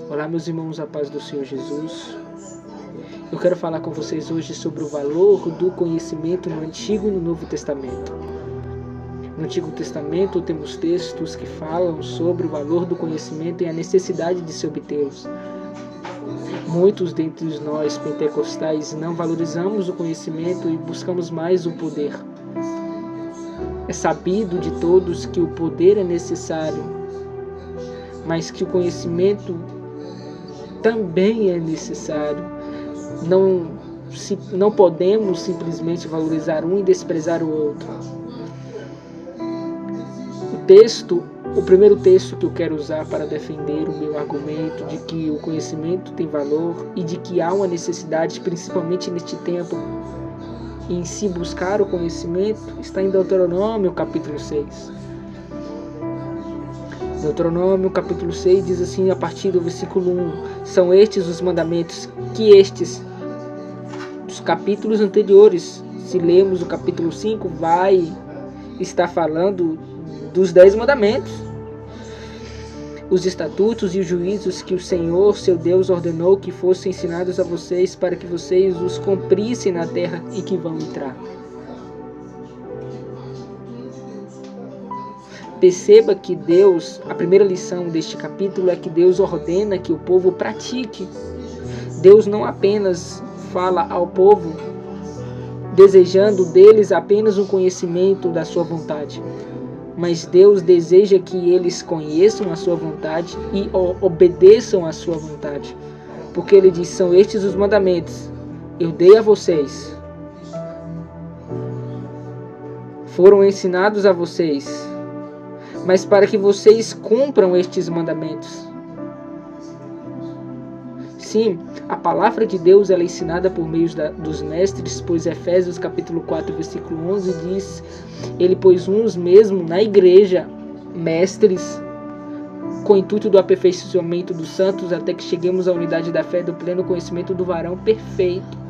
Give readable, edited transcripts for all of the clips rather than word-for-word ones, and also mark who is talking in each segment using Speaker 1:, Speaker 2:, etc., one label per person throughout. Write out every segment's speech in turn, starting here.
Speaker 1: Olá, meus irmãos, a paz do Senhor Jesus. Eu quero falar com vocês hoje sobre o valor do conhecimento no Antigo e no Novo Testamento. No Antigo Testamento temos textos que falam sobre o valor do conhecimento e a necessidade de se obtê-los. Muitos dentre nós pentecostais não valorizamos o conhecimento e buscamos mais o poder. É sabido de todos que o poder é necessário, mas que o conhecimento também é necessário. Não podemos simplesmente valorizar um e desprezar o outro. O primeiro texto que eu quero usar para defender o meu argumento de que o conhecimento tem valor e de que há uma necessidade, principalmente neste tempo, em se buscar o conhecimento, está em Deuteronômio capítulo 6. Deuteronômio capítulo 6 diz assim, a partir do versículo 1, são estes os mandamentos dos capítulos anteriores, se lermos o capítulo 5, vai estar falando dos 10 mandamentos, os estatutos e os juízos que o Senhor, seu Deus, ordenou que fossem ensinados a vocês para que vocês os cumprissem na terra em que vão entrar. Perceba que a primeira lição deste capítulo é que Deus ordena que o povo pratique. Deus não apenas fala ao povo desejando deles apenas um conhecimento da sua vontade, mas Deus deseja que eles conheçam a sua vontade e obedeçam a sua vontade. Porque ele diz, são estes os mandamentos, eu dei a vocês, foram ensinados a vocês, mas para que vocês cumpram estes mandamentos. Sim, a palavra de Deus ela é ensinada por meio dos mestres, pois Efésios capítulo 4, versículo 11 diz, ele pôs uns mesmo na igreja, mestres, com o intuito do aperfeiçoamento dos santos, até que cheguemos à unidade da fé, do pleno conhecimento do varão perfeito.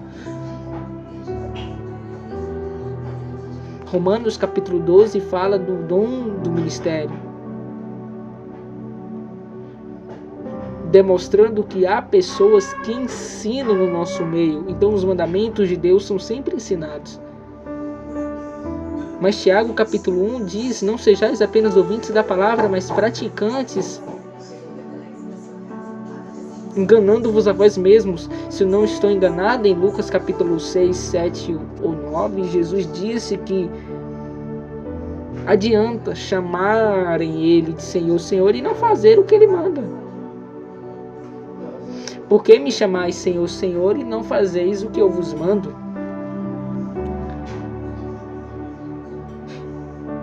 Speaker 1: Romanos capítulo 12 fala do dom do ministério, demonstrando que há pessoas que ensinam no nosso meio. Então os mandamentos de Deus são sempre ensinados. Mas Tiago capítulo 1 diz, não sejais apenas ouvintes da palavra, mas praticantes, enganando-vos a vós mesmos. Se eu não estou enganado, em Lucas capítulo 6, 7 ou 9, Jesus disse que adianta chamarem ele de Senhor, Senhor e não fazer o que ele manda. Por que me chamais Senhor, Senhor e não fazeis o que eu vos mando?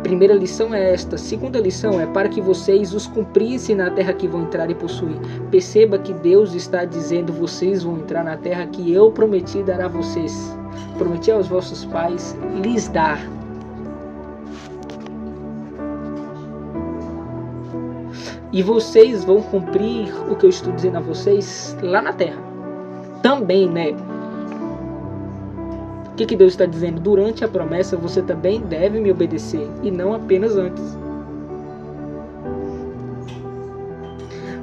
Speaker 1: Primeira lição é esta. Segunda lição é para que vocês os cumprissem na terra que vão entrar e possuir. Perceba que Deus está dizendo, vocês vão entrar na terra que eu prometi dar a vocês. Prometi aos vossos pais lhes dar. E vocês vão cumprir o que eu estou dizendo a vocês lá na terra. Também, né? O que Deus está dizendo? Durante a promessa você também deve me obedecer. E não apenas antes.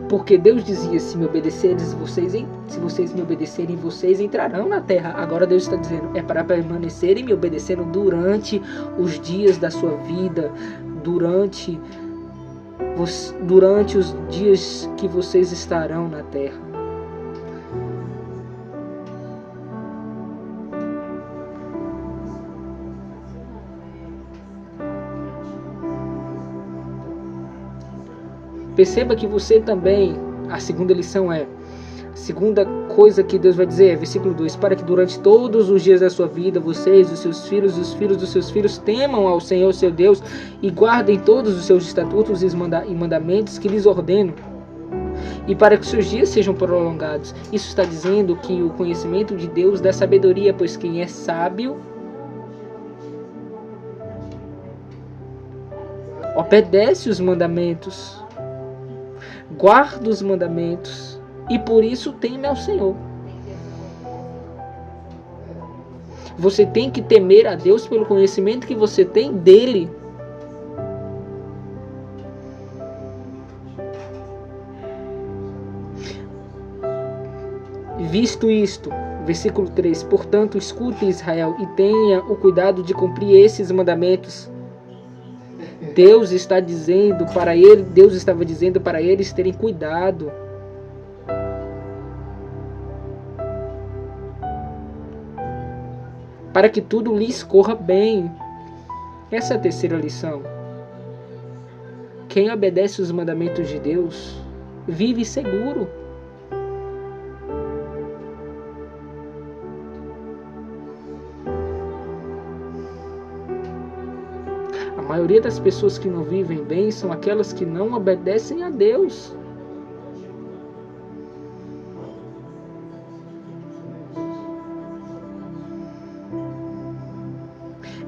Speaker 1: Porque Deus dizia, se vocês me obedecerem, vocês entrarão na terra. Agora Deus está dizendo, é para permanecerem me obedecendo durante os dias da sua vida. Durante os dias que vocês estarão na terra. Perceba que você também, a segunda lição a segunda coisa que Deus vai dizer é, versículo 2, para que durante todos os dias da sua vida, vocês, os seus filhos e os filhos dos seus filhos, temam ao Senhor seu Deus e guardem todos os seus estatutos e mandamentos que lhes ordeno, e para que seus dias sejam prolongados. Isso está dizendo que o conhecimento de Deus dá sabedoria, pois quem é sábio obedece os mandamentos, guarda os mandamentos e por isso teme ao Senhor. Você tem que temer a Deus pelo conhecimento que você tem dele. Visto isto, versículo 3, portanto, escute Israel e tenha o cuidado de cumprir esses mandamentos. Deus estava dizendo para eles terem cuidado. Para que tudo lhes corra bem. Essa é a terceira lição. Quem obedece os mandamentos de Deus vive seguro. A maioria das pessoas que não vivem bem são aquelas que não obedecem a Deus.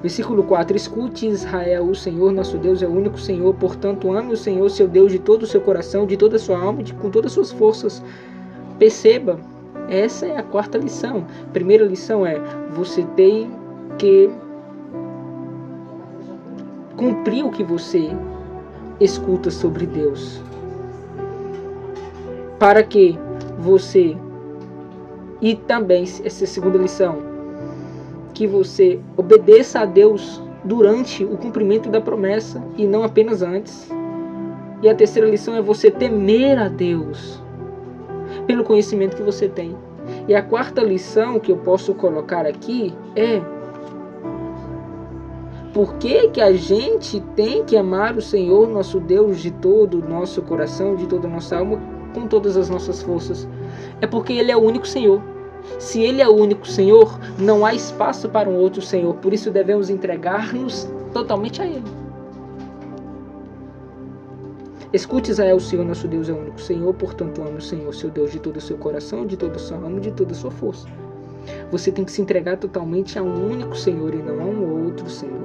Speaker 1: Versículo 4. Escute, Israel, o Senhor nosso Deus é o único Senhor, portanto ame o Senhor seu Deus de todo o seu coração, de toda a sua alma e com todas as suas forças. Perceba, essa é a quarta lição. Primeira lição é, você tem que cumprir o que você escuta sobre Deus. Para que você, e também, essa é a segunda lição, que você obedeça a Deus durante o cumprimento da promessa e não apenas antes. E a terceira lição é você temer a Deus pelo conhecimento que você tem. E a quarta lição que eu posso colocar aqui é: por que a gente tem que amar o Senhor nosso Deus de todo o nosso coração, de toda a nossa alma, com todas as nossas forças? É porque Ele é o único Senhor. Se Ele é o único Senhor, não há espaço para um outro Senhor. Por isso devemos entregar-nos totalmente a Ele. Escute, Israel, o Senhor nosso Deus é o único Senhor, portanto ame o Senhor, seu Deus, de todo o seu coração, de toda a sua alma, de toda a sua força. Você tem que se entregar totalmente a um único Senhor e não a um outro Senhor.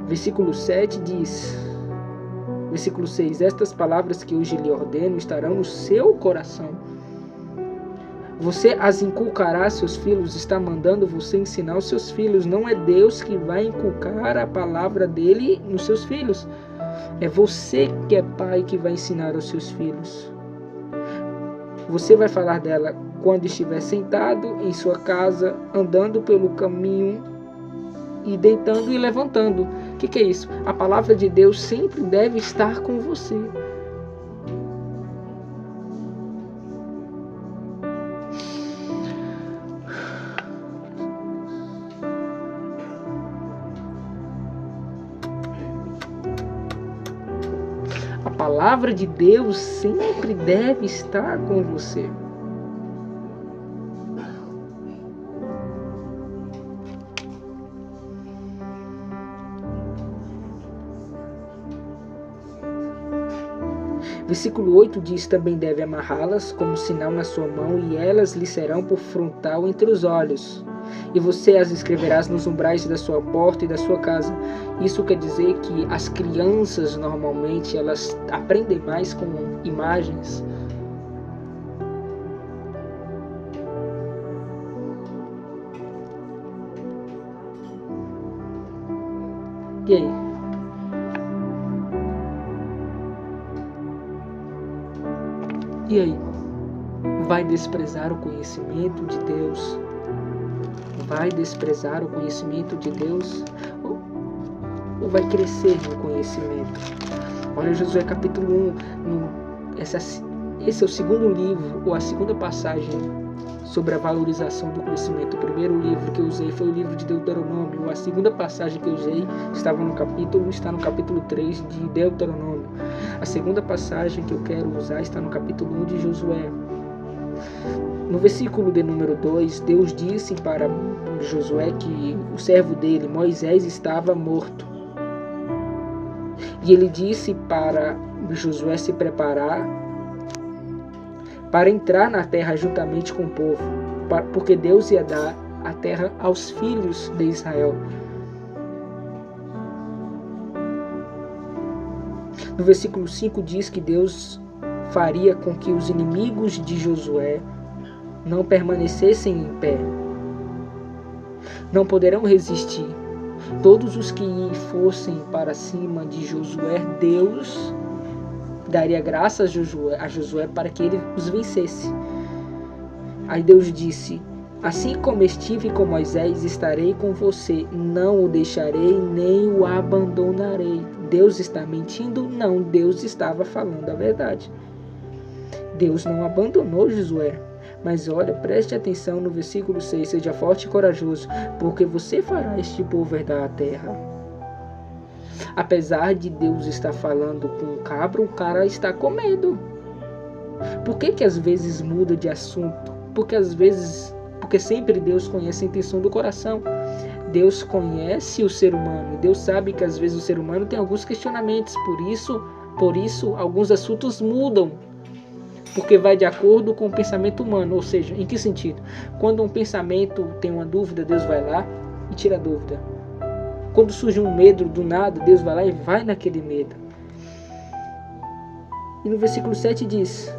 Speaker 1: Versículo 7 diz, versículo 6, estas palavras que hoje lhe ordeno estarão no seu coração. Você as inculcará a seus filhos, está mandando você ensinar os seus filhos. Não é Deus que vai inculcar a palavra dele nos seus filhos. É você que é pai que vai ensinar aos seus filhos. Você vai falar dela quando estiver sentado em sua casa, andando pelo caminho e deitando e levantando. O que é isso? A palavra de Deus sempre deve estar com você. A palavra de Deus sempre deve estar com você. Versículo 8 diz, também deve amarrá-las como sinal na sua mão, e elas lhe serão por frontal entre os olhos. E você as escreverás nos umbrais da sua porta e da sua casa. Isso quer dizer que as crianças, normalmente, elas aprendem mais com imagens. E aí? E aí? Vai desprezar o conhecimento de Deus? Vai desprezar o conhecimento de Deus? Ou vai crescer no conhecimento? Olha Josué capítulo 1. Esse é o segundo livro, ou a segunda passagem sobre a valorização do conhecimento. O primeiro livro que eu usei foi o livro de Deuteronômio. A segunda passagem que eu usei está no capítulo 3 de Deuteronômio. A segunda passagem que eu quero usar está no capítulo 1 de Josué. No versículo de número 2, Deus disse para Josué que o servo dele, Moisés, estava morto. E ele disse para Josué se preparar para entrar na terra juntamente com o povo, porque Deus ia dar a terra aos filhos de Israel. No versículo 5 diz que Deus faria com que os inimigos de Josué não permanecessem em pé. não poderão resistir. Todos os que fossem para cima de Josué, Deus daria graça a Josué para que ele os vencesse. Aí Deus disse: assim como estive com Moisés, estarei com você, não o deixarei nem o abandonarei. Deus está mentindo? Não, Deus estava falando a verdade. Deus não abandonou Josué. Mas olha, preste atenção no versículo 6, seja forte e corajoso, porque você fará este povo herdar a terra. Apesar de Deus estar falando com o cabra, o cara está com medo. Por que às vezes muda de assunto? Porque sempre Deus conhece a intenção do coração. Deus conhece o ser humano. Deus sabe que às vezes o ser humano tem alguns questionamentos. Por isso alguns assuntos mudam. Porque vai de acordo com o pensamento humano. Ou seja, em que sentido? Quando um pensamento tem uma dúvida, Deus vai lá e tira a dúvida. Quando surge um medo do nada, Deus vai lá e vai naquele medo. E no versículo 7 diz: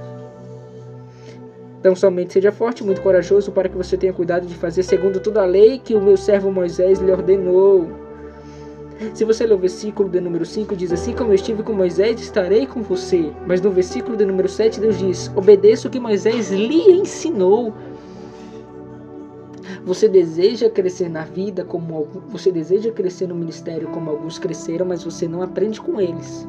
Speaker 1: então somente seja forte e muito corajoso, para que você tenha cuidado de fazer segundo toda a lei que o meu servo Moisés lhe ordenou. Se você ler o versículo de número 5, diz: assim como eu estive com Moisés, estarei com você. Mas no versículo de número 7, Deus diz: obedeça o que Moisés lhe ensinou. Você deseja crescer na vida, você deseja crescer no ministério como alguns cresceram, mas você não aprende com eles.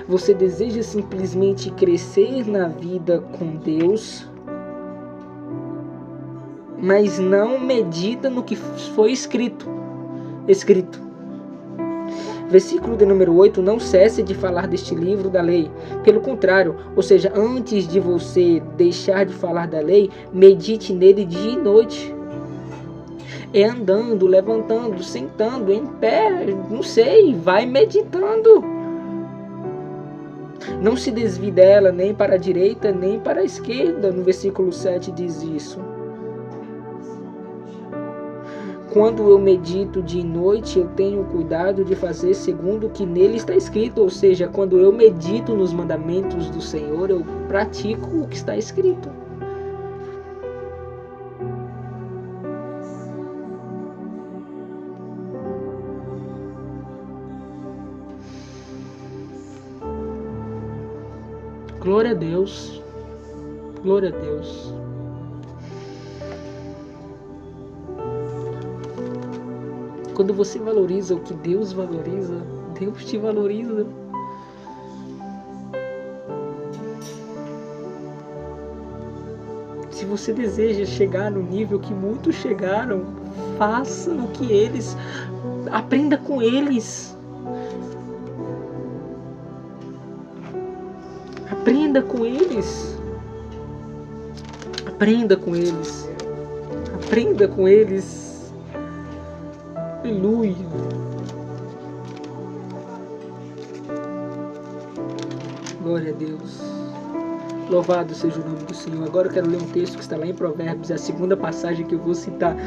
Speaker 1: Você deseja simplesmente crescer na vida com Deus, mas não medita no que foi escrito. Versículo de número 8, não cesse de falar deste livro da lei. Pelo contrário, ou seja, antes de você deixar de falar da lei, medite nele dia e noite. É andando, levantando, sentando, em pé, não sei, vai meditando. Não se desvie dela nem para a direita, nem para a esquerda. No versículo 7 diz isso. Quando eu medito dia e noite, eu tenho cuidado de fazer segundo o que nele está escrito. Ou seja, quando eu medito nos mandamentos do Senhor, eu pratico o que está escrito. Glória a Deus. Glória a Deus. Quando você valoriza o que Deus valoriza, Deus te valoriza. Se você deseja chegar no nível que muitos chegaram, faça o que eles, aprenda com eles. Aprenda com eles. Aprenda com eles. Aprenda com eles. Aleluia. Glória a Deus. Louvado seja o nome do Senhor. Agora eu quero ler um texto que está lá em Provérbios, a segunda passagem que eu vou citar.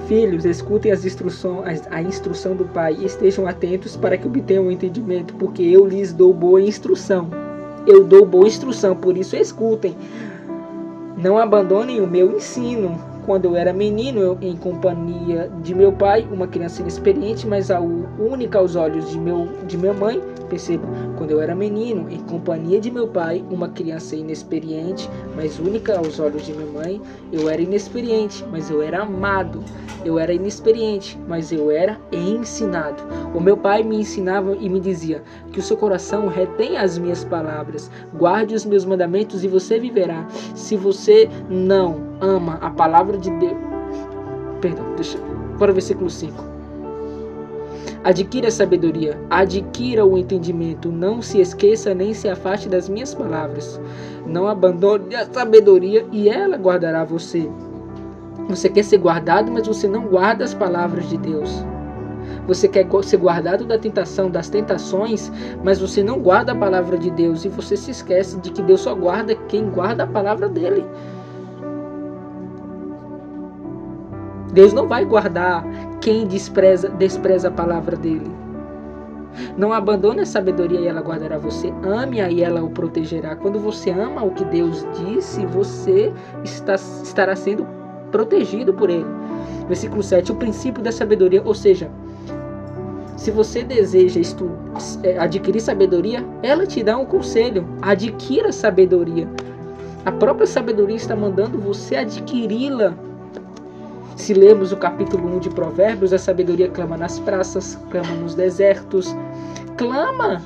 Speaker 1: Filhos, escutem a instrução do Pai e estejam atentos para que obtenham o entendimento, porque eu lhes dou boa instrução. Eu dou boa instrução, por isso escutem. Não abandonem o meu ensino. Quando eu era menino, em companhia de meu pai, uma criança inexperiente, mas única aos olhos de minha mãe. Perceba, quando eu era menino, em companhia de meu pai, uma criança inexperiente, mas única aos olhos de minha mãe, eu era inexperiente, mas eu era amado. Eu era inexperiente, mas eu era ensinado. O meu pai me ensinava e me dizia que o seu coração retém as minhas palavras, guarde os meus mandamentos e você viverá. Se você não ama a palavra de Deus... Para o versículo 5. Adquira a sabedoria, adquira o entendimento, não se esqueça nem se afaste das minhas palavras. Não abandone a sabedoria e ela guardará você. Você quer ser guardado, mas você não guarda as palavras de Deus. Você quer ser guardado da tentação, das tentações, mas você não guarda a palavra de Deus. E você se esquece de que Deus só guarda quem guarda a palavra dele. Deus não vai guardar quem despreza a palavra dele. Não abandone a sabedoria e ela guardará você. Ame-a e ela o protegerá. Quando você ama o que Deus disse, você estará sendo protegido por ele. Versículo 7. O princípio da sabedoria, ou seja, se você deseja adquirir sabedoria, ela te dá um conselho. Adquira sabedoria. A própria sabedoria está mandando você adquiri-la. Se lermos o capítulo 1 de Provérbios, a sabedoria clama nas praças, clama nos desertos. Clama!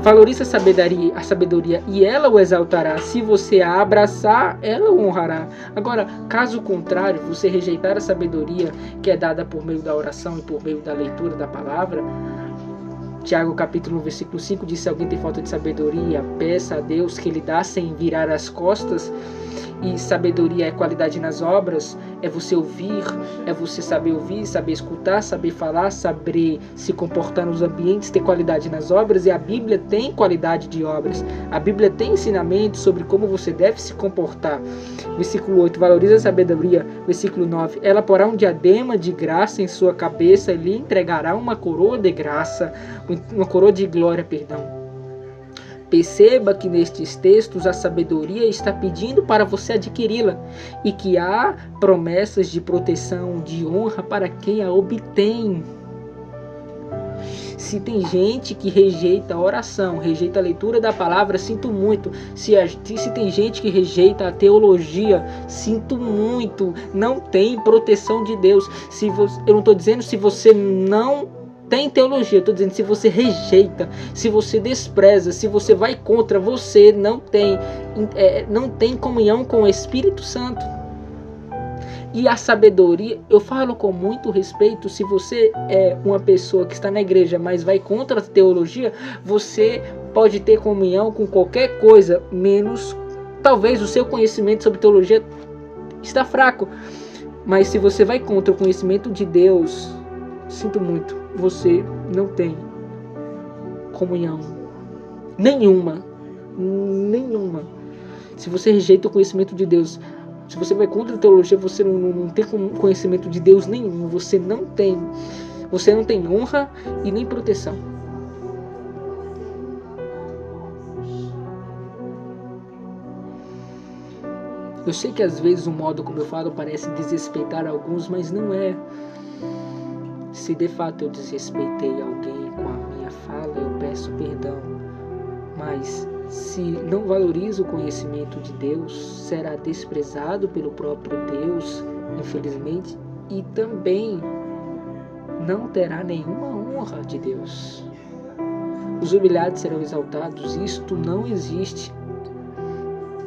Speaker 1: Valorize a sabedoria e ela o exaltará. Se você a abraçar, ela o honrará. Agora, caso contrário, você rejeitar a sabedoria que é dada por meio da oração e por meio da leitura da palavra, Tiago capítulo 1, versículo 5 diz: se alguém tem falta de sabedoria, peça a Deus que lhe dá sem virar as costas. E sabedoria é qualidade nas obras, é você ouvir, é você saber ouvir, saber escutar, saber falar, saber se comportar nos ambientes, ter qualidade nas obras. E a Bíblia tem qualidade de obras. A Bíblia tem ensinamento sobre como você deve se comportar. Versículo 8, valoriza a sabedoria. Versículo 9, ela porá um diadema de graça em sua cabeça e lhe entregará uma coroa de graça, uma coroa de glória, perdão. Perceba que nestes textos a sabedoria está pedindo para você adquiri-la e que há promessas de proteção, de honra para quem a obtém. Se tem gente que rejeita a oração, rejeita a leitura da palavra, sinto muito. Se tem gente que rejeita a teologia, sinto muito. Não tem proteção de Deus. Eu não estou dizendo se você não tem teologia, estou dizendo, se você rejeita, se você despreza, se você vai contra, você não tem comunhão com o Espírito Santo. E a sabedoria, eu falo com muito respeito, se você é uma pessoa que está na igreja, mas vai contra a teologia, você pode ter comunhão com qualquer coisa, menos, talvez o seu conhecimento sobre teologia está fraco. Mas se você vai contra o conhecimento de Deus, sinto muito, você não tem comunhão nenhuma. Se você rejeita o conhecimento de Deus, se você vai contra a teologia, você não tem conhecimento de Deus nenhum. Você não tem honra e nem proteção. Eu sei que às vezes o modo como eu falo parece desrespeitar alguns, mas não é. Se de fato eu desrespeitei alguém com a minha fala, eu peço perdão. Mas se não valorizo o conhecimento de Deus, será desprezado pelo próprio Deus, infelizmente, e também não terá nenhuma honra de Deus. Os humilhados serão exaltados. Isto não existe.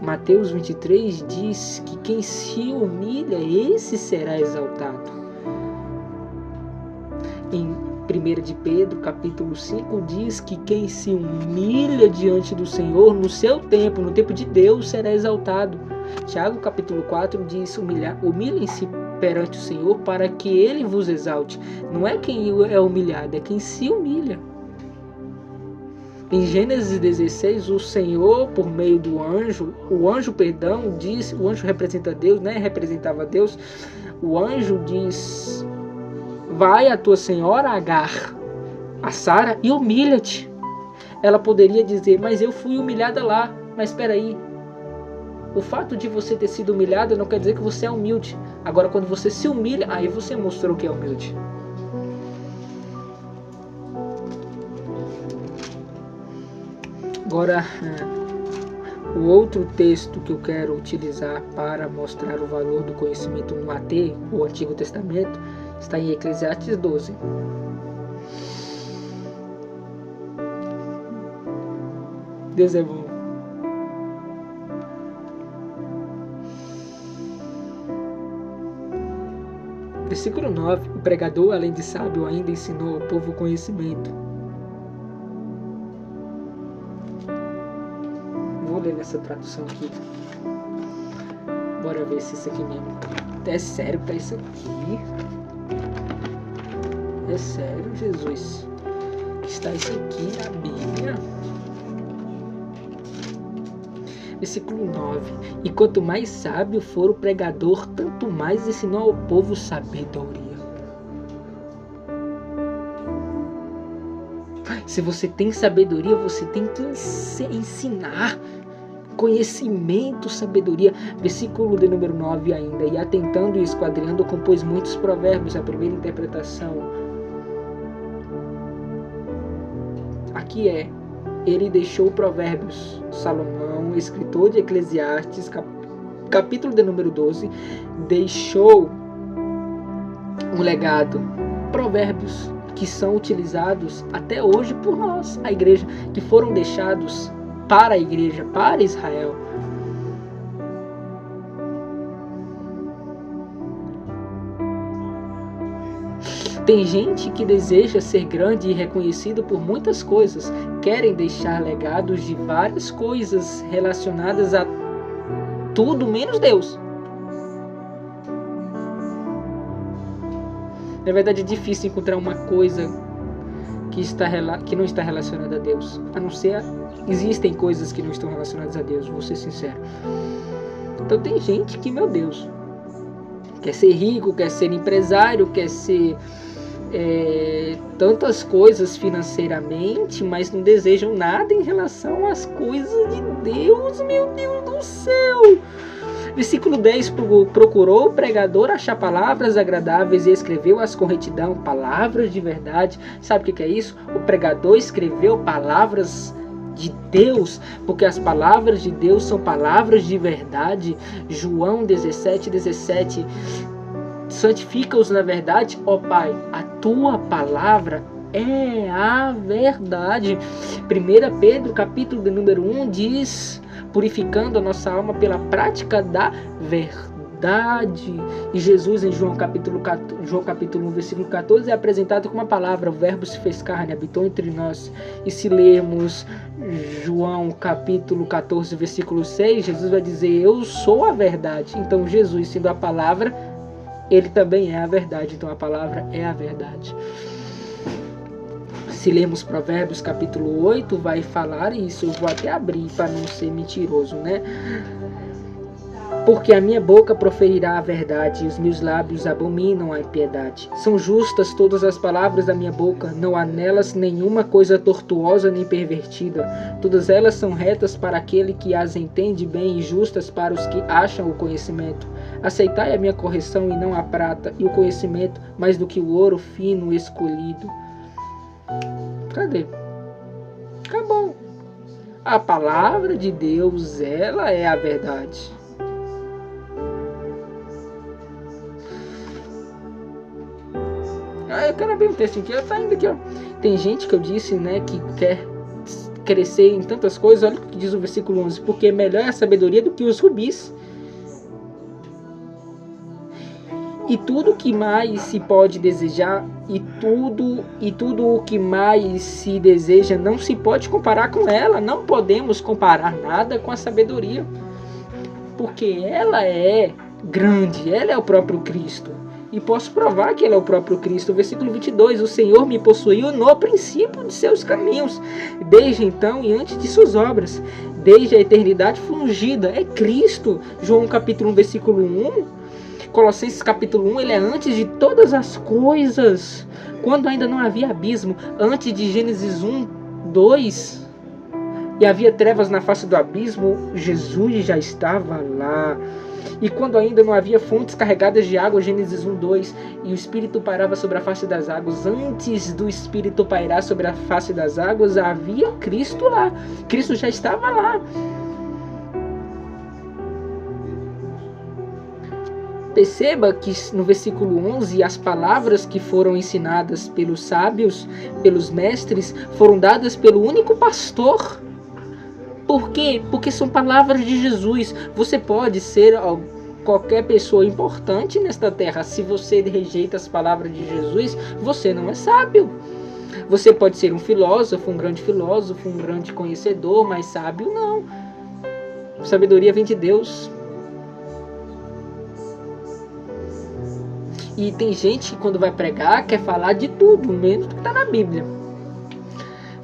Speaker 1: Mateus 23 diz que quem se humilha, esse será exaltado. Em 1 de Pedro, capítulo 5, diz que quem se humilha diante do Senhor, no seu tempo, no tempo de Deus, será exaltado. Tiago, capítulo 4, diz: humilhem-se perante o Senhor para que Ele vos exalte. Não é quem é humilhado, é quem se humilha. Em Gênesis 16, o Senhor, por meio do anjo, o anjo representa Deus, né? Representava Deus. O anjo diz: vai a tua senhora Agar, a Sara, e humilha-te. Ela poderia dizer: mas eu fui humilhada lá. Mas espera aí, o fato de você ter sido humilhada não quer dizer que você é humilde. Agora, quando você se humilha, aí você mostrou que é humilde. Agora, o outro texto que eu quero utilizar para mostrar o valor do conhecimento no AT, o Antigo Testamento, está em Eclesiastes 12. Deus é bom. Versículo 9. O pregador, além de sábio, ainda ensinou ao povo conhecimento. Vou ler nessa tradução aqui. Bora ver se isso aqui mesmo é sério para isso aqui. É sério, Jesus? Está isso aqui na Bíblia? Versículo 9. E quanto mais sábio for o pregador, tanto mais ensinou ao povo sabedoria. Se você tem sabedoria, você tem que ensinar. Conhecimento, sabedoria. Versículo de número 9 ainda. E atentando e esquadrinhando, compôs muitos provérbios. A primeira interpretação aqui é: ele deixou provérbios. Salomão, escritor de Eclesiastes, capítulo de número 12, deixou um legado. Provérbios que são utilizados até hoje por nós, a igreja, que foram deixados para a igreja, para Israel. Tem gente que deseja ser grande e reconhecido por muitas coisas, querem deixar legados de várias coisas relacionadas a tudo menos Deus. Na verdade, é difícil encontrar uma coisa que não está relacionada a Deus. A não ser, existem coisas que não estão relacionadas a Deus, vou ser sincero. Então tem gente que, meu Deus, quer ser rico, quer ser empresário, quer ser tantas coisas financeiramente, mas não desejam nada em relação às coisas de Deus, meu Deus do céu. Versículo 10, procurou o pregador achar palavras agradáveis e escreveu-as com retidão, palavras de verdade. Sabe o que é isso? O pregador escreveu palavras de Deus, porque as palavras de Deus são palavras de verdade. João 17:17, santifica-os na verdade, ó Pai, a tua palavra é a verdade. 1 Pedro, capítulo de número 1, diz: purificando a nossa alma pela prática da verdade. E Jesus, em João capítulo 1, versículo 14, é apresentado com uma palavra: o verbo se fez carne, habitou entre nós. E se lermos João capítulo 14, versículo 6, Jesus vai dizer: eu sou a verdade. Então Jesus, sendo a palavra, ele também é a verdade. Então a palavra é a verdade. Se lermos Provérbios capítulo 8, vai falar isso. Eu vou até abrir para não ser mentiroso, né? Porque a minha boca proferirá a verdade e os meus lábios abominam a impiedade. São justas todas as palavras da minha boca, não há nelas nenhuma coisa tortuosa nem pervertida. Todas elas são retas para aquele que as entende bem e justas para os que acham o conhecimento. Aceitai a minha correção e não a prata, e o conhecimento mais do que o ouro fino escolhido. Cadê? Acabou. A palavra de Deus, ela é a verdade. Eu quero abrir um texto aqui. Tá indo aqui, ó. Tem gente que eu disse, né, que quer crescer em tantas coisas. Olha o que diz o versículo 11. Porque melhor é a sabedoria do que os rubis. E tudo o que mais se pode desejar, e tudo o que mais se deseja não se pode comparar com ela. Não podemos comparar nada com a sabedoria, porque ela é grande, ela é o próprio Cristo. E posso provar que ela é o próprio Cristo. Versículo 22, o Senhor me possuiu no princípio de seus caminhos, desde então e antes de suas obras, desde a eternidade fungida. É Cristo. João capítulo 1, versículo 1. Colossenses capítulo 1, ele é antes de todas as coisas, quando ainda não havia abismo, antes de Gênesis 1, 2, e havia trevas na face do abismo, Jesus já estava lá. E quando ainda não havia fontes carregadas de água, Gênesis 1, 2, e o Espírito pairava sobre a face das águas, antes do Espírito pairar sobre a face das águas, havia Cristo lá. Cristo já estava lá. Perceba que no versículo 11, as palavras que foram ensinadas pelos sábios, pelos mestres, foram dadas pelo único pastor. Por quê? Porque são palavras de Jesus. Você pode ser qualquer pessoa importante nesta terra. Se você rejeita as palavras de Jesus, você não é sábio. Você pode ser um filósofo, um grande conhecedor, mas sábio não. Sabedoria vem de Deus. E tem gente que quando vai pregar quer falar de tudo, menos do que está na Bíblia.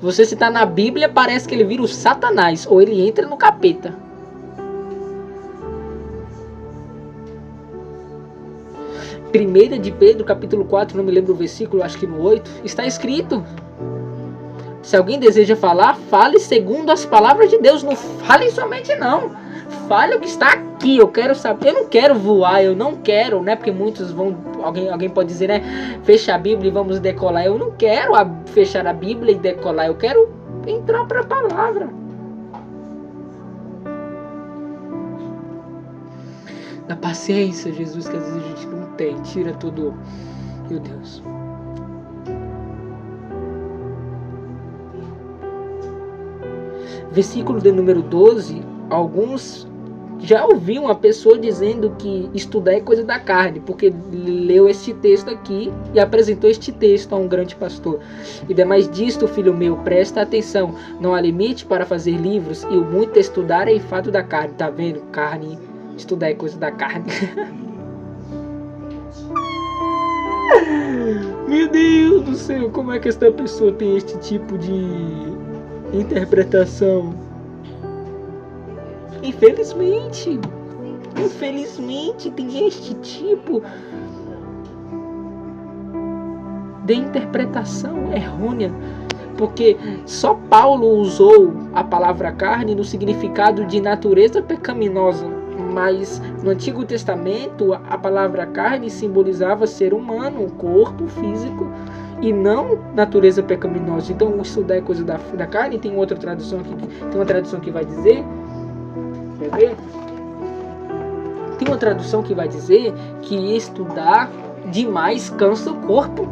Speaker 1: Você, se está na Bíblia, parece que ele vira o Satanás, ou ele entra no capeta. Primeira de Pedro, capítulo 4, não me lembro o versículo, acho que no 8, está escrito: Se alguém deseja falar, fale segundo as palavras de Deus. Não fale somente não. Fale o que está aqui. Eu quero saber. Eu não quero voar. Eu não quero, né? Porque muitos vão... Alguém pode dizer, né? Fecha a Bíblia e vamos decolar. Eu não quero fechar a Bíblia e decolar. Eu quero entrar para a palavra. Da paciência, Jesus, que às vezes a gente não tem. Tira tudo. Meu Deus. Versículo de número 12. Alguns já ouviram uma pessoa dizendo que estudar é coisa da carne, porque leu este texto aqui e apresentou este texto a um grande pastor. E demais disto, filho meu, presta atenção. Não há limite para fazer livros, e o muito estudar é enfado da carne. Tá vendo? Carne, estudar é coisa da carne. Meu Deus do céu, como é que esta pessoa tem este tipo de interpretação? Infelizmente tem este tipo de interpretação errônea, porque só Paulo usou a palavra carne no significado de natureza pecaminosa, mas no Antigo Testamento a palavra carne simbolizava ser humano, um corpo físico, e não natureza pecaminosa. Então estudar é coisa da carne. Tem outra tradução aqui, tem uma tradução que vai dizer, quer ver? Tem uma tradução que vai dizer que estudar demais cansa o corpo,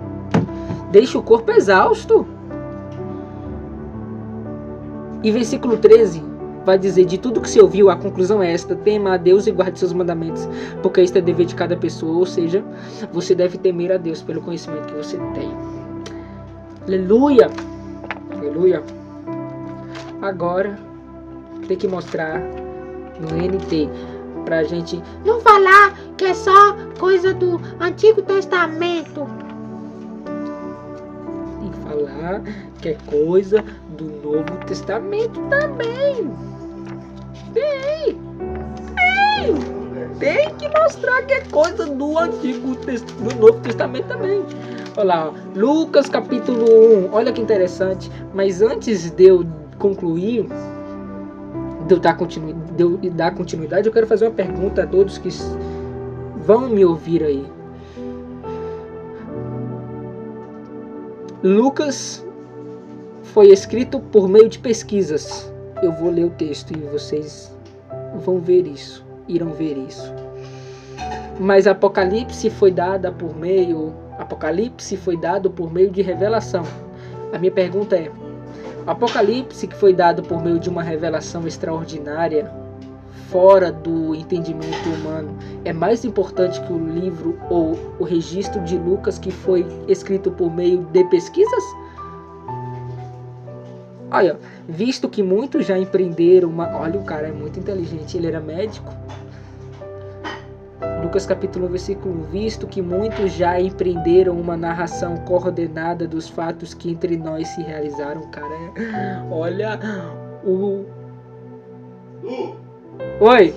Speaker 1: deixa o corpo exausto. E versículo 13 vai dizer: de tudo que se ouviu, a conclusão é esta: tema a Deus e guarde seus mandamentos, porque isto é dever de cada pessoa. Ou seja, você deve temer a Deus pelo conhecimento que você tem. Aleluia! Aleluia! Agora tem que mostrar no NT pra gente não falar que é só coisa do Antigo Testamento. Tem que falar que é coisa do Novo Testamento também. Tem que mostrar que é coisa do do Novo Testamento também. Olha lá, ó, Lucas capítulo 1. Olha que interessante. Mas antes de eu concluir, de eu dar continuidade, eu quero fazer uma pergunta a todos que vão me ouvir aí. Lucas foi escrito por meio de pesquisas. Eu vou ler o texto e vocês vão ver isso, irão ver isso. Mas Apocalipse foi dado por meio de revelação. A minha pergunta é: Apocalipse, que foi dado por meio de uma revelação extraordinária, fora do entendimento humano, é mais importante que o livro ou o registro de Lucas, que foi escrito por meio de pesquisas? Olha, visto que muitos já empreenderam Olha, o cara é muito inteligente, ele era médico. Lucas capítulo 1, versículo 1. Visto que muitos já empreenderam uma narração coordenada dos fatos que entre nós se realizaram, cara. Olha Oi!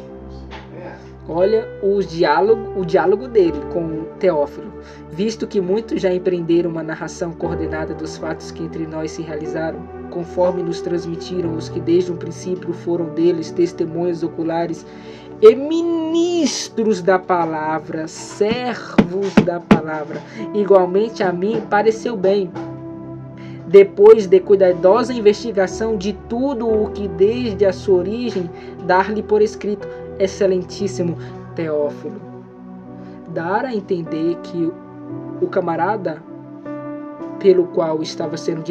Speaker 1: Olha o diálogo dele com Teófilo. Visto que muitos já empreenderam uma narração coordenada dos fatos que entre nós se realizaram, conforme nos transmitiram os que desde o princípio foram deles testemunhas oculares e ministros da palavra, servos da palavra. Igualmente a mim pareceu bem, depois de cuidadosa investigação de tudo o que desde a sua origem, dar-lhe por escrito, excelentíssimo Teófilo. Dar a entender que o camarada pelo qual estava sendo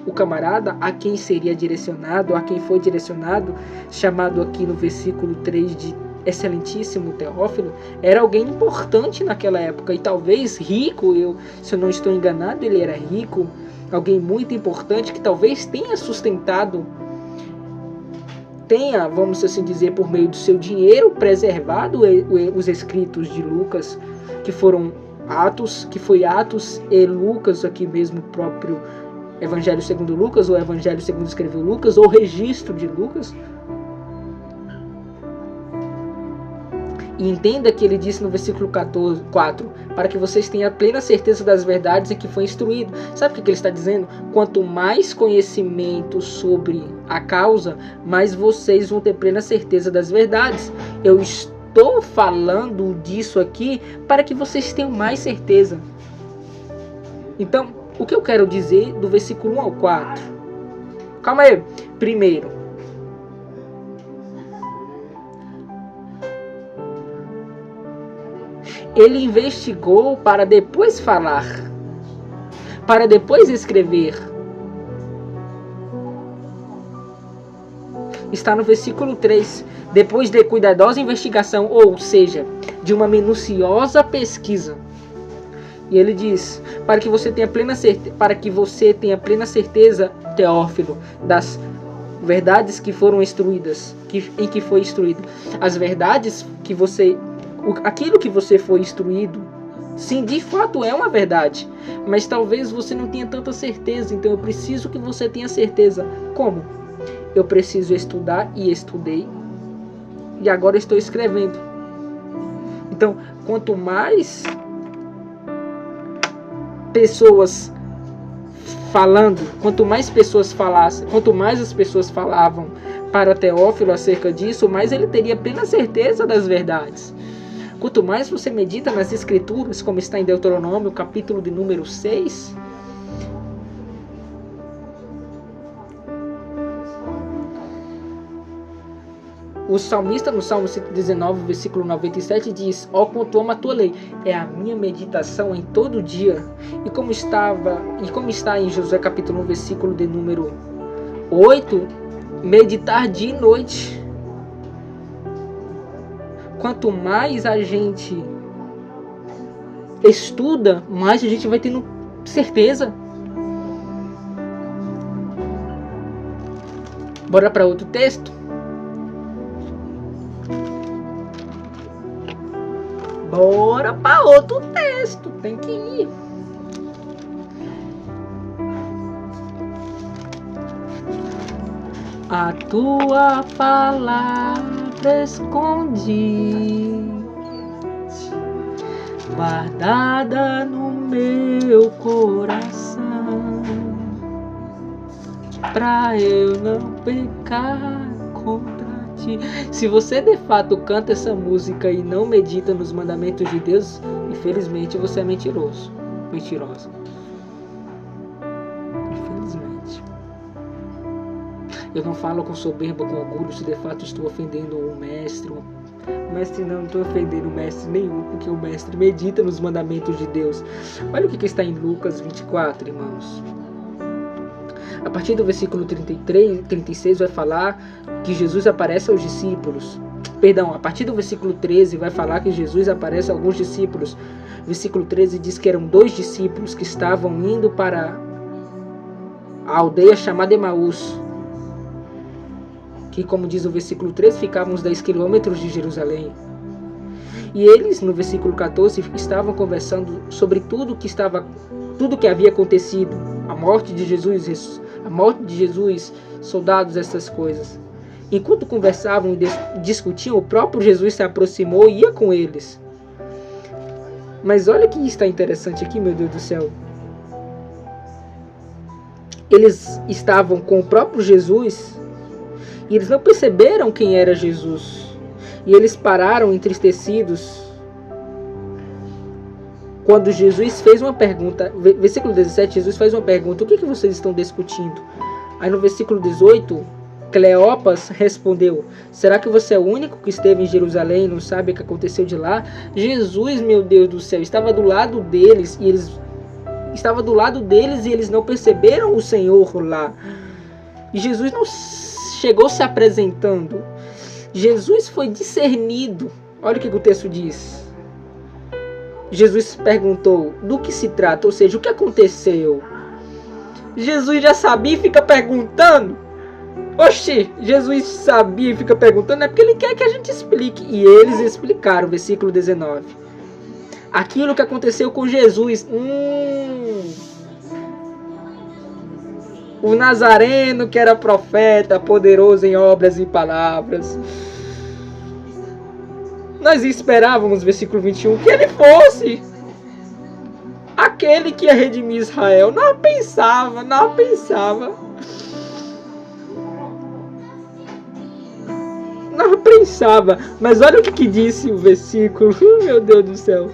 Speaker 1: o camarada a quem seria direcionado, a quem foi direcionado, chamado aqui no versículo 3 de excelentíssimo Teófilo, era alguém importante naquela época e talvez rico. Se eu não estou enganado, ele era rico, alguém muito importante que talvez tenha sustentado, vamos assim dizer, por meio do seu dinheiro, preservado os escritos de Lucas, que foram Atos e Lucas, aqui mesmo o próprio Evangelho segundo Lucas, ou Evangelho segundo escreveu Lucas, ou registro de Lucas. E entenda que ele disse no versículo 4, para que vocês tenham plena certeza das verdades em que foi instruído. Sabe o que ele está dizendo? Quanto mais conhecimento sobre a causa, mais vocês vão ter plena certeza das verdades. Eu estou falando disso aqui para que vocês tenham mais certeza. Então, o que eu quero dizer do versículo 1 ao 4? Calma aí. Primeiro, ele investigou para depois falar, para depois escrever. Está no versículo 3. Depois de cuidadosa investigação, ou seja, de uma minuciosa pesquisa. E ele diz, para que você tenha plena certeza, Teófilo, das verdades que foram instruídas, em que foi instruído. As verdades que aquilo que você foi instruído, sim, de fato é uma verdade, mas talvez você não tenha tanta certeza. Então eu preciso que você tenha certeza. Como? Eu preciso estudar, e estudei, e agora estou escrevendo. Então, quanto mais pessoas falando, quanto mais pessoas falassem, quanto mais as pessoas falavam para Teófilo acerca disso, mais ele teria plena certeza das verdades. Quanto mais você medita nas Escrituras, como está em Deuteronômio, capítulo de número 6, o salmista no Salmo 119, versículo 97, diz: ó, quanto amo a tua lei, é a minha meditação em todo dia. E como está em Josué capítulo 1, versículo de número 8, meditar dia e noite. Quanto mais a gente estuda, mais a gente vai tendo certeza. Bora para outro texto? Bora para outro texto. Tem que ir. A tua palavra escondi, guardada no meu coração, pra eu não pecar contra ti. Se você de fato canta essa música e não medita nos mandamentos de Deus, infelizmente você é mentiroso, mentirosa. Infelizmente. Eu não falo com soberba, com orgulho, se de fato estou ofendendo o mestre. O mestre não estou ofendendo o mestre nenhum, porque o mestre medita nos mandamentos de Deus. Olha o que está em Lucas 24, irmãos. A partir do versículo 36 vai falar que Jesus aparece aos discípulos. Perdão, a partir do versículo 13 vai falar que Jesus aparece a alguns discípulos. Versículo 13 diz que eram 2 discípulos que estavam indo para a aldeia chamada Emaús, que, como diz o versículo 13, ficavam uns 10 quilômetros de Jerusalém. E eles, no versículo 14, estavam conversando sobre tudo que havia acontecido, a morte de Jesus, soldados, essas coisas. Enquanto conversavam e discutiam, o próprio Jesus se aproximou e ia com eles. Mas olha que está interessante aqui, meu Deus do céu. Eles estavam com o próprio Jesus e eles não perceberam quem era Jesus. E eles pararam entristecidos quando Jesus fez uma pergunta. Versículo 17, Jesus faz uma pergunta: o que vocês estão discutindo? Aí no versículo 18, Cleopas respondeu: será que você é o único que esteve em Jerusalém e não sabe o que aconteceu de lá? Jesus, meu Deus do céu, estava do lado deles e eles não perceberam o Senhor lá. E Jesus não chegou se apresentando. Jesus foi discernido. Olha o que o texto diz. Jesus perguntou: do que se trata? Ou seja, o que aconteceu? Jesus já sabia e fica perguntando. Oxi, Jesus sabia e fica perguntando. É porque ele quer que a gente explique. E eles explicaram, versículo 19. Aquilo que aconteceu com Jesus. O Nazareno, que era profeta, poderoso em obras e palavras. Nós esperávamos, versículo 21, que ele fosse aquele que ia redimir Israel. Não pensava. Mas olha o que disse o versículo. Meu Deus do céu.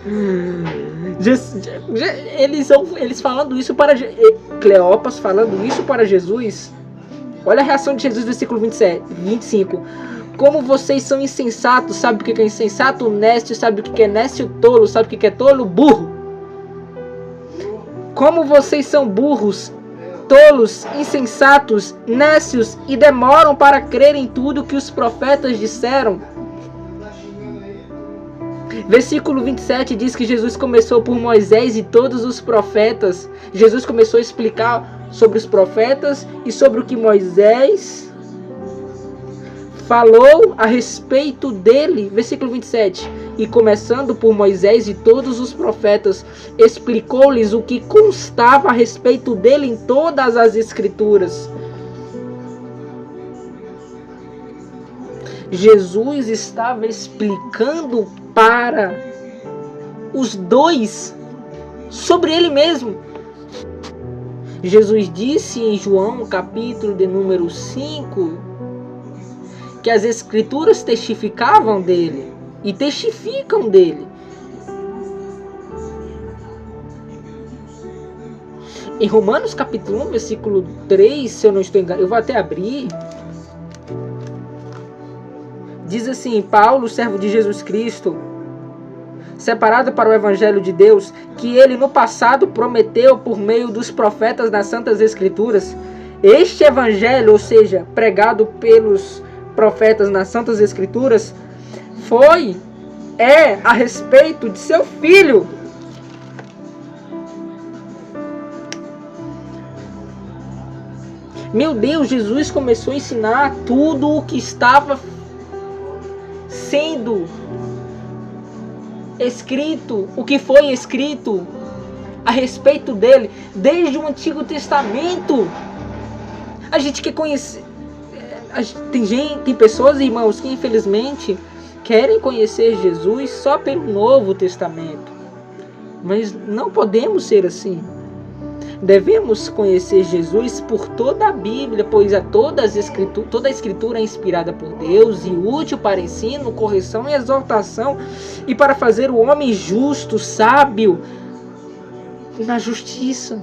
Speaker 1: Eles falando isso para Cleopas falando isso para Jesus. Olha a reação de Jesus, versículo 25. Como vocês são insensatos. Sabe o que é insensato? Nécio. Sabe o que é nécio? Tolo. Sabe o que é tolo? Burro. Como vocês são burros, tolos, insensatos, nécios e demoram para crer em tudo que os profetas disseram. Versículo 27 diz que Jesus começou por Moisés e todos os profetas. Jesus começou a explicar sobre os profetas e sobre o que Moisés falou a respeito dele. Versículo 27. E começando por Moisés e todos os profetas, explicou-lhes o que constava a respeito dele em todas as Escrituras. Jesus estava explicando para os dois sobre ele mesmo. Jesus disse em João, capítulo de número 5, que as Escrituras testificavam dele e testificam dele. Em Romanos capítulo 1, versículo 3, se eu não estou enganado, eu vou até abrir. Diz assim: Paulo, servo de Jesus Cristo, separado para o Evangelho de Deus, que ele no passado prometeu por meio dos profetas nas Santas Escrituras. Este Evangelho, ou seja, pregado pelos profetas nas Santas Escrituras, é a respeito de seu Filho. Meu Deus, Jesus começou a ensinar tudo o que estava sendo escrito, o que foi escrito a respeito dele, desde o Antigo Testamento. A gente quer conhecer. Tem pessoas, irmãos, que infelizmente querem conhecer Jesus só pelo Novo Testamento. Mas não podemos ser assim. Devemos conhecer Jesus por toda a Bíblia, pois toda a Escritura é inspirada por Deus e útil para ensino, correção e exortação, e para fazer o homem justo, sábio, na justiça.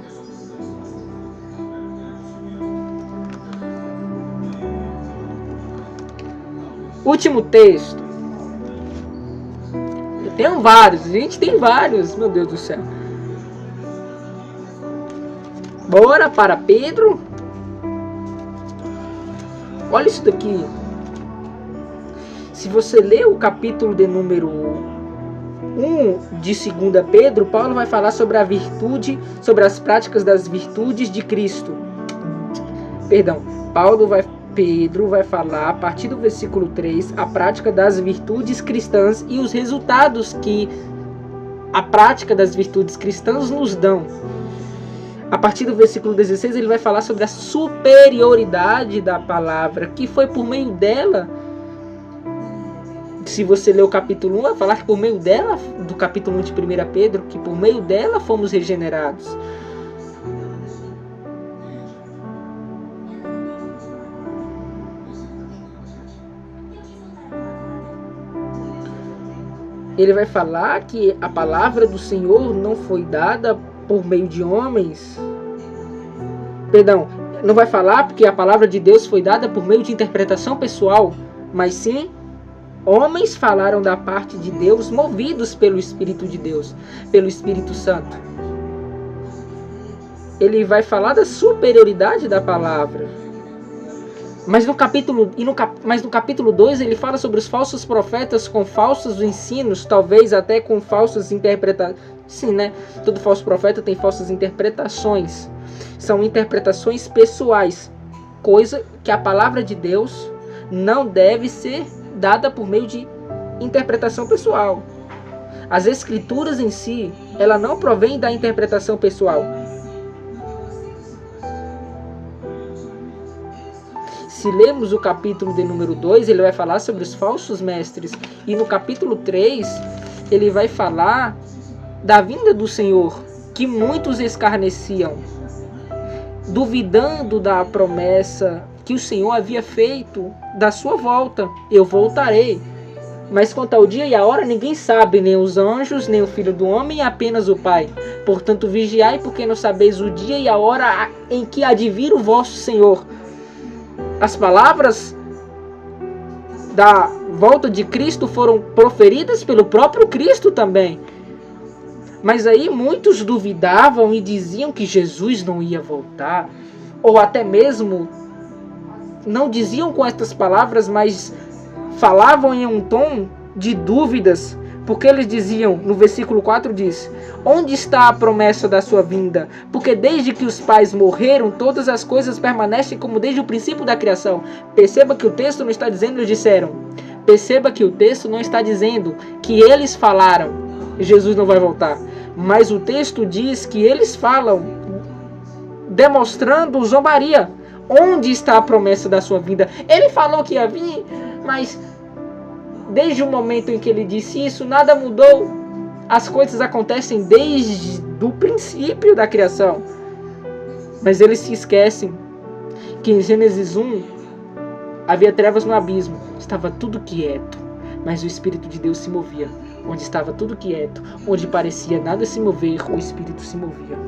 Speaker 1: Último texto. Eu tenho vários, a gente tem vários, meu Deus do céu. Bora para Pedro. Olha isso daqui. Se você ler o capítulo de número 1 de 2 Pedro, Paulo vai falar sobre a virtude, sobre as práticas das virtudes de Cristo. Pedro vai falar, a partir do versículo 3, a prática das virtudes cristãs e os resultados que a prática das virtudes cristãs nos dão. A partir do versículo 16, ele vai falar sobre a superioridade da palavra, que foi por meio dela. Se você ler o capítulo 1, vai falar que por meio dela, do capítulo 1 de 1 Pedro, que por meio dela fomos regenerados. Ele vai falar que a palavra do Senhor não foi dada por meio de homens. Perdão, não vai falar porque a palavra de Deus foi dada por meio de interpretação pessoal, mas sim, homens falaram da parte de Deus, movidos pelo Espírito de Deus, pelo Espírito Santo. Ele vai falar da superioridade da palavra. Mas no capítulo 2 ele fala sobre os falsos profetas com falsos ensinos, talvez até com falsas interpretações. Sim, né? Todo falso profeta tem falsas interpretações. São interpretações pessoais, coisa que a palavra de Deus não deve ser dada por meio de interpretação pessoal. As Escrituras em si, ela não provém da interpretação pessoal. se lermos o capítulo de número 2, ele vai falar sobre os falsos mestres. E no capítulo 3, ele vai falar da vinda do Senhor, que muitos escarneciam, duvidando da promessa que o Senhor havia feito da sua volta. Eu voltarei. Mas quanto ao dia e a hora, ninguém sabe, nem os anjos, nem o Filho do Homem, apenas o Pai. Portanto, vigiai, porque não sabeis o dia e a hora em que há de vir o vosso Senhor. As palavras da volta de Cristo foram proferidas pelo próprio Cristo também. Mas aí muitos duvidavam e diziam que Jesus não ia voltar. Ou até mesmo, não diziam com estas palavras, mas falavam em um tom de dúvidas, porque eles diziam, no versículo 4 diz: onde está a promessa da sua vinda? Porque desde que os pais morreram, todas as coisas permanecem como desde o princípio da criação. Perceba que o texto não está dizendo eles disseram. Perceba que o texto não está dizendo que eles falaram, Jesus não vai voltar. Mas o texto diz que eles falam, demonstrando zombaria. Onde está a promessa da sua vinda? Ele falou que ia vir, mas desde o momento em que ele disse isso, nada mudou. As coisas acontecem desde o princípio da criação. Mas eles se esquecem que em Gênesis 1 havia trevas no abismo. Estava tudo quieto, mas o Espírito de Deus se movia. Onde estava tudo quieto, onde parecia nada se mover, o Espírito se movia.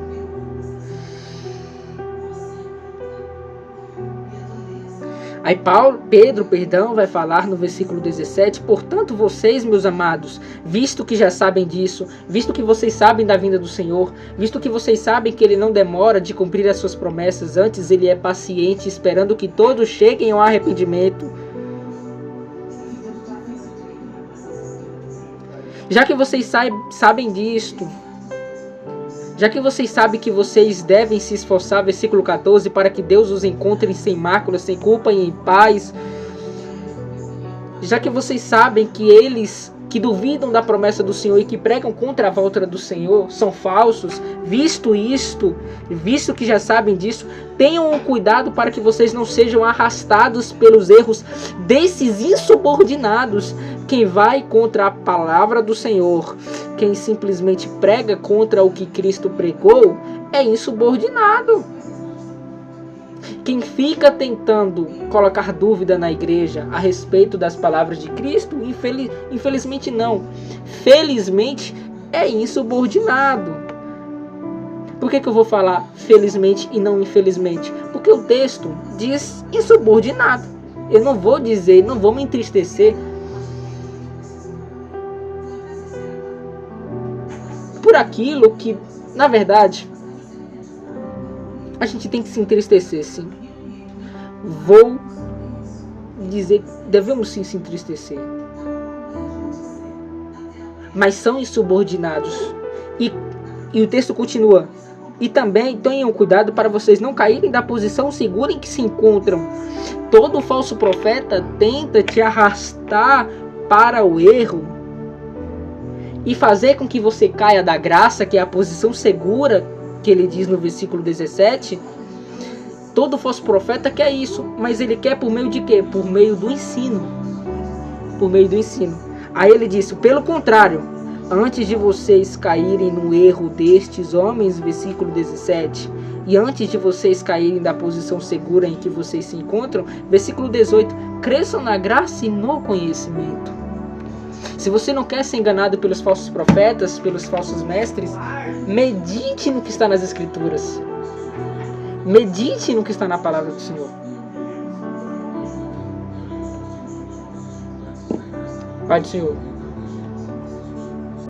Speaker 1: Aí Pedro vai falar no versículo 17: portanto vocês, meus amados, visto que já sabem disso, visto que vocês sabem da vinda do Senhor, visto que vocês sabem que Ele não demora de cumprir as suas promessas, antes Ele é paciente, esperando que todos cheguem ao arrependimento. Já que vocês sabem disto, já que vocês sabem que vocês devem se esforçar, versículo 14, para que Deus os encontre sem mácula, sem culpa e em paz. Já que vocês sabem que eles que duvidam da promessa do Senhor e que pregam contra a volta do Senhor são falsos, visto que já sabem disso, tenham um cuidado para que vocês não sejam arrastados pelos erros desses insubordinados. Quem vai contra a palavra do Senhor, quem simplesmente prega contra o que Cristo pregou, é insubordinado. Quem fica tentando colocar dúvida na igreja a respeito das palavras de Cristo, infelizmente não. Felizmente é insubordinado. Por que eu vou falar felizmente e não infelizmente? Porque o texto diz insubordinado. Eu não vou dizer, não vou me entristecer por aquilo que, na verdade, a gente tem que se entristecer, sim. Vou dizer, devemos sim se entristecer. Mas são insubordinados. E o texto continua: e também tenham cuidado para vocês não caírem da posição segura em que se encontram. Todo falso profeta tenta te arrastar para o erro e fazer com que você caia da graça, que é a posição segura que ele diz no versículo 17. Todo falso profeta quer isso, mas ele quer por meio de quê? Por meio do ensino. Por meio do ensino. Aí ele disse: pelo contrário, antes de vocês caírem no erro destes homens, versículo 17, e antes de vocês caírem da posição segura em que vocês se encontram, versículo 18, cresçam na graça e no conhecimento. Se você não quer ser enganado pelos falsos profetas, pelos falsos mestres, medite no que está nas Escrituras. Medite no que está na palavra do Senhor. Pai do Senhor.